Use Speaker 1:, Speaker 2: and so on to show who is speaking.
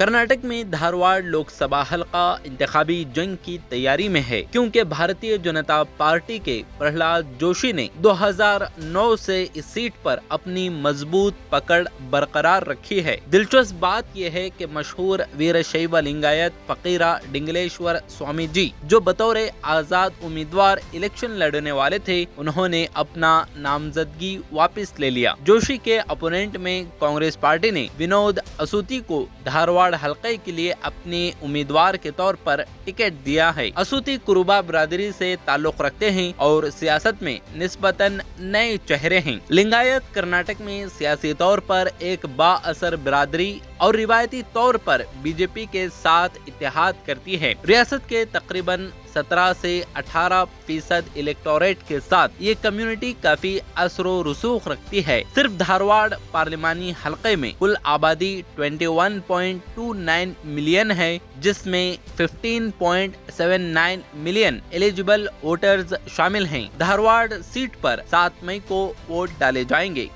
Speaker 1: कर्नाटक में धारवाड़ लोकसभा हलका इंतखाबी जंग की तैयारी में है, क्योंकि भारतीय जनता पार्टी के प्रहलाद जोशी ने 2009 से इस सीट पर अपनी मजबूत पकड़ बरकरार रखी है। दिलचस्प बात यह है कि मशहूर वीरशैव लिंगायत फकीरा डिंगलेश्वर स्वामी जी, जो बतौर आजाद उम्मीदवार इलेक्शन लड़ने वाले थे, उन्होंने अपना नामजदगी वापस ले लिया। जोशी के अपोनेंट में कांग्रेस पार्टी ने विनोद असूती को धारवाड़ हलके के लिए अपने उम्मीदवार के तौर पर टिकट दिया है। असूती कुरुबा बिरादरी से ताल्लुक रखते हैं और सियासत में निस्बतन नए चेहरे हैं। लिंगायत कर्नाटक में सियासी तौर पर एक बाअसर बिरादरी और रिवायती तौर पर बीजेपी के साथ इत्तेहाद करती है। रियासत के तकरीबन 17 से 18% इलेक्टोरेट के साथ ये कम्युनिटी काफी असरो रसूख रखती है। सिर्फ धारवाड़ पार्लिमानी हलके में कुल आबादी 21.29 मिलियन है, जिसमें 15.79 मिलियन एलिजिबल वोटर्स शामिल हैं। धारवाड़ सीट पर 7 मई को वोट डाले जाएंगे।